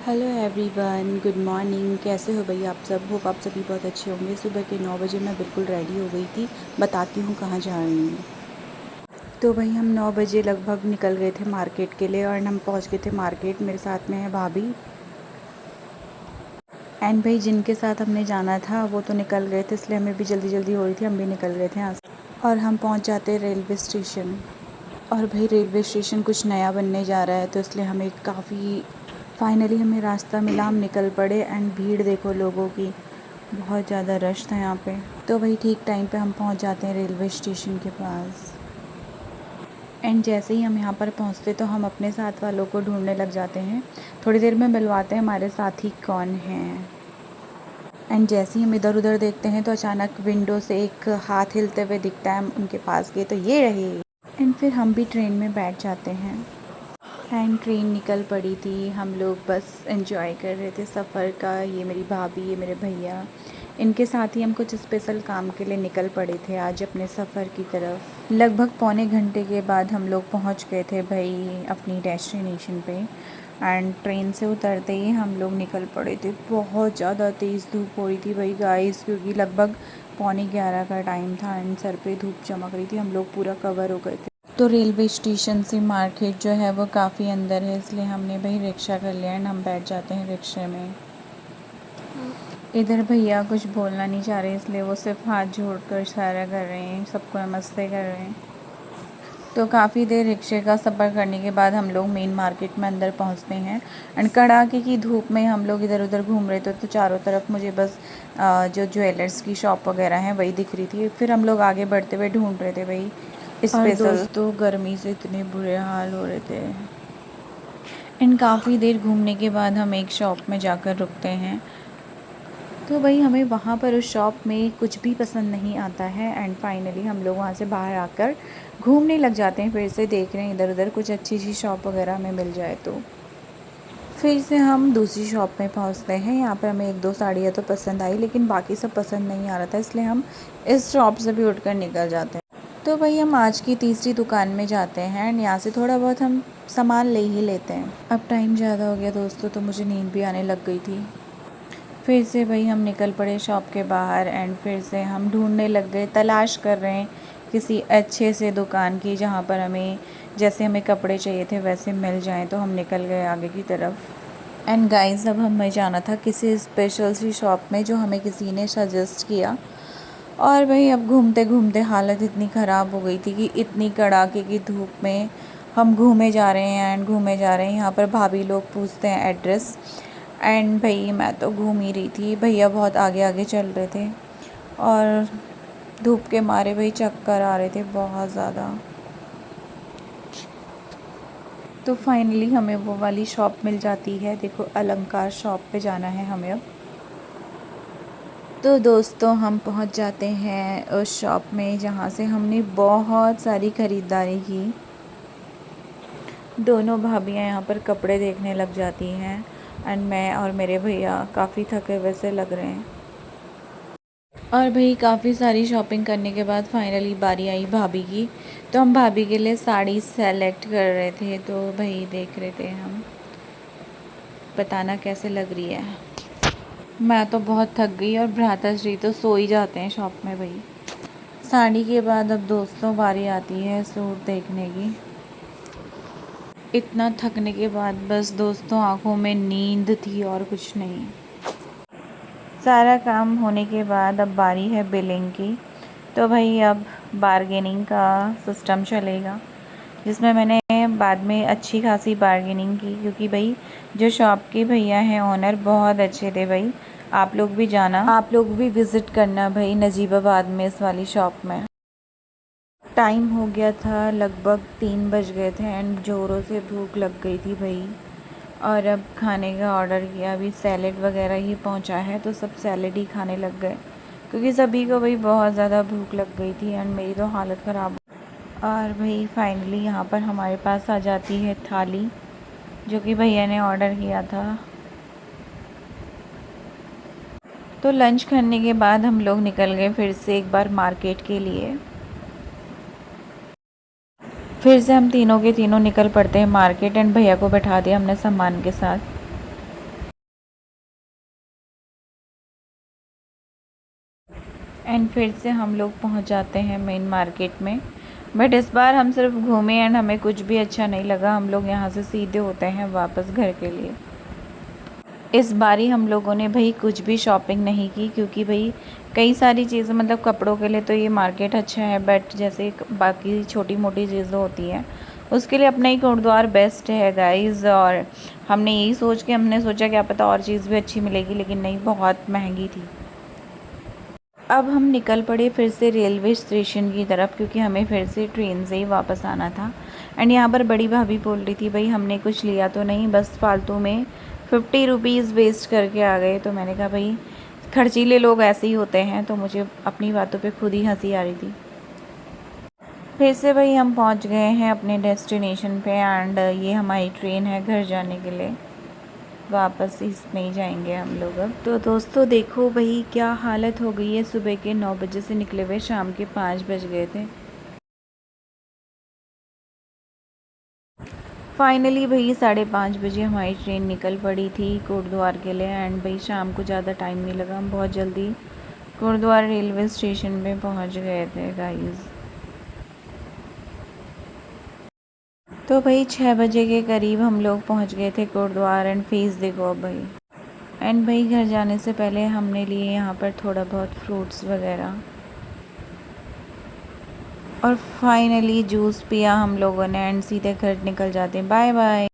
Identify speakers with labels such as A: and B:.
A: Hello everyone, good morning. कैसे हो भैया आप सब? होप आप सभी बहुत अच्छे होंगे। सुबह के 9 बजे मैं बिल्कुल रेडी हो गई थी। बताती हूँ कहाँ जा रही हूँ। तो भाई हम 9 बजे लगभग निकल गए थे मार्केट के लिए और हम पहुँच गए थे मार्केट। मेरे साथ में है भाभी एंड भाई जिनके साथ हमने जाना था वो तो निकल गए थे, इसलिए हमें भी जल्दी जल्दी हो रही थी, हम भी निकल गए थे यहाँ से। और हम पहुँच जाते रेलवे स्टेशन। और भाई रेलवे स्टेशन कुछ नया बनने जा रहा है तो इसलिए हमें काफ़ी फाइनली हमें रास्ता मिला, हम निकल पड़े। एंड भीड़ देखो लोगों की, बहुत ज़्यादा रश था यहाँ पे। तो भाई ठीक टाइम पे हम पहुँच जाते हैं रेलवे स्टेशन के पास। एंड जैसे ही हम यहाँ पर पहुँचते तो हम अपने साथ वालों को ढूंढने लग जाते हैं। थोड़ी देर में मिलवाते हैं हमारे साथी कौन हैं। एंड जैसे ही हम इधर उधर देखते हैं तो अचानक विंडो से एक हाथ हिलते हुए दिखता है। हम उनके पास गए तो ये रहे। एंड फिर हम भी ट्रेन में बैठ जाते हैं। एंड ट्रेन निकल पड़ी थी, हम लोग बस एंजॉय कर रहे थे सफ़र का। ये मेरी भाभी, ये मेरे भैया, इनके साथ ही हम कुछ स्पेशल काम के लिए निकल पड़े थे आज अपने सफ़र की तरफ। लगभग पौने घंटे के बाद हम लोग पहुंच गए थे भाई अपनी डेस्टिनेशन पे। एंड ट्रेन से उतरते ही हम लोग निकल पड़े थे। बहुत ज़्यादा तेज़ धूप हो रही थी भाई गाइस, क्योंकि लगभग पौने 11 का टाइम था एंड सर पे धूप चमक रही थी। हम लोग पूरा कवर हो गए थे। तो रेलवे स्टेशन से मार्केट जो है वो काफ़ी अंदर है, इसलिए हमने भाई रिक्शा कर लिया एंड हम बैठ जाते हैं रिक्शे में। इधर भैया कुछ बोलना नहीं चाह रहे, इसलिए वो सिर्फ हाथ जोड़कर इशारा कर रहे हैं, सबको नमस्ते कर रहे हैं। तो काफ़ी देर रिक्शे का सफ़र करने के बाद हम लोग मेन मार्केट में अंदर पहुंचते हैं। एंड कड़ाके की धूप में हम लोग इधर उधर घूम रहे थे तो चारों तरफ मुझे बस जो ज्वेलर्स की शॉप वगैरह हैं वही दिख रही थी। फिर हम लोग आगे बढ़ते हुए ढूंढ रहे थे भाई स्पेशल। और दोस्तों गर्मी से इतने बुरे हाल हो रहे थे। एंड काफ़ी देर घूमने के बाद हम एक शॉप में जाकर रुकते हैं। तो भाई हमें वहाँ पर उस शॉप में कुछ भी पसंद नहीं आता है। एंड फाइनली हम लोग वहाँ से बाहर आकर घूमने लग जाते हैं। फिर से देख रहे हैं इधर उधर कुछ अच्छी सी शॉप वगैरह हमें मिल जाए तो। फिर से हम दूसरी शॉप में पहुँचते हैं। यहाँ पर हमें एक दो साड़ियाँ तो पसंद आई, लेकिन बाकी सब पसंद नहीं आ रहा था, इसलिए हम इस शॉप से भी उठकर निकल जाते हैं। तो भाई हम आज की तीसरी दुकान में जाते हैं एंड यहाँ से थोड़ा बहुत हम सामान ले ही लेते हैं। अब टाइम ज़्यादा हो गया दोस्तों, तो मुझे नींद भी आने लग गई थी। फिर से भाई हम निकल पड़े शॉप के बाहर एंड फिर से हम ढूंढने लग गए, तलाश कर रहे हैं किसी अच्छे से दुकान की जहाँ पर हमें जैसे हमें कपड़े चाहिए थे वैसे मिल जाएं। तो हम निकल गए आगे की तरफ। एंड गाइस अब हमें जाना था किसी स्पेशल सी शॉप में जो हमें किसी ने सजेस्ट किया। और भाई अब घूमते घूमते हालत इतनी ख़राब हो गई थी कि इतनी कड़ाके की धूप में हम घूमे जा रहे हैं एंड घूमे जा रहे हैं। यहाँ पर भाभी लोग पूछते हैं एड्रेस। एंड भाई मैं तो घूम ही रही थी, भैया बहुत आगे आगे चल रहे थे और धूप के मारे भाई चक्कर आ रहे थे बहुत ज़्यादा। तो फाइनली हमें वो वाली शॉप मिल जाती है। देखो अलंकार शॉप पे जाना है हमें अब। तो दोस्तों हम पहुंच जाते हैं उस शॉप में जहां से हमने बहुत सारी ख़रीदारी की। दोनों भाभियां यहाँ पर कपड़े देखने लग जाती हैं एंड मैं और मेरे भैया काफ़ी थके हुए से लग रहे हैं। और भाई काफ़ी सारी शॉपिंग करने के बाद फाइनली बारी आई भाभी की। तो हम भाभी के लिए साड़ी सेलेक्ट कर रहे थे, तो भाई देख रहे थे हम, बताना कैसे लग रही है। मैं तो बहुत थक गई और भ्राताश्री तो सो ही जाते हैं शॉप में भाई। साड़ी के बाद अब दोस्तों बारी आती है सूट देखने की। इतना थकने के बाद बस दोस्तों आंखों में नींद थी और कुछ नहीं। सारा काम होने के बाद अब बारी है बिलिंग की। तो भाई अब बारगेनिंग का सिस्टम चलेगा, जिसमें मैंने बाद में अच्छी खासी बारगेनिंग की, क्योंकि भाई जो शॉप के भैया हैं ओनर बहुत अच्छे थे भाई। आप लोग भी जाना, आप लोग भी विज़िट करना भाई नजीबाबाद में इस वाली शॉप में। टाइम हो गया था लगभग 3 बज गए थे एंड ज़ोरों से भूख लग गई थी भाई। और अब खाने का ऑर्डर किया, अभी सैलेड वगैरह ही पहुंचा है तो सब सैलेड ही खाने लग गए, क्योंकि सभी को भाई बहुत ज़्यादा भूख लग गई थी एंड मेरी तो हालत ख़राब। और भाई फाइनली यहाँ पर हमारे पास आ जाती है थाली, जो कि भैया ने ऑर्डर किया था। तो लंच करने के बाद हम लोग निकल गए फिर से एक बार मार्केट के लिए। फिर से हम तीनों के तीनों निकल पड़ते हैं मार्केट एंड भैया को बैठा दिया हमने सामान के साथ। एंड फिर से हम लोग पहुंच जाते हैं मेन मार्केट में। बट इस बार हम सिर्फ घूमे एंड हमें कुछ भी अच्छा नहीं लगा। हम लोग यहाँ से सीधे होते हैं वापस घर के लिए। इस बारी हम लोगों ने भाई कुछ भी शॉपिंग नहीं की, क्योंकि भाई कई सारी चीज़ें मतलब कपड़ों के लिए तो ये मार्केट अच्छा है, बट जैसे बाकी छोटी मोटी चीज़ें होती हैं उसके लिए अपना ही गुरुद्वार बेस्ट है गाइस। और हमने यही सोच के हमने सोचा क्या पता और चीज़ भी अच्छी मिलेगी, लेकिन नहीं, बहुत महंगी थी। अब हम निकल पड़े फिर से रेलवे स्टेशन की तरफ, क्योंकि हमें फिर से ट्रेन से ही वापस आना था। एंड यहाँ पर बड़ी भाभी बोल रही थी भाई हमने कुछ लिया तो नहीं, बस फालतू में 50 रुपीज़ वेस्ट करके आ गए। तो मैंने कहा भाई खर्चीले लोग ऐसे ही होते हैं, तो मुझे अपनी बातों पे खुद ही हंसी आ रही थी। फिर से भाई हम पहुँच गए हैं अपने डेस्टिनेशन पे एंड ये हमारी ट्रेन है घर जाने के लिए। वापस इसमें ही जाएंगे हम लोग अब। तो दोस्तों देखो भाई क्या हालत हो गई है, सुबह के 9 बजे से निकले हुए शाम के 5 बज गए थे। फाइनली भाई 5:30 बजे हमारी ट्रेन निकल पड़ी थी गुरुद्वार के लिए। एंड भाई शाम को ज़्यादा टाइम नहीं लगा, हम बहुत जल्दी गुरुद्वार रेलवे स्टेशन पे पहुंच गए थे गाइस। तो भाई 6 बजे के करीब हम लोग पहुंच गए थे गुरुद्वार। एंड फीस देखो अब भाई। एंड भाई घर जाने से पहले हमने लिए यहाँ पर थोड़ा बहुत फ्रूट्स वगैरह, और फाइनली जूस पिया हम लोगों ने एंड सीधे घर निकल जाते हैं। Bye bye.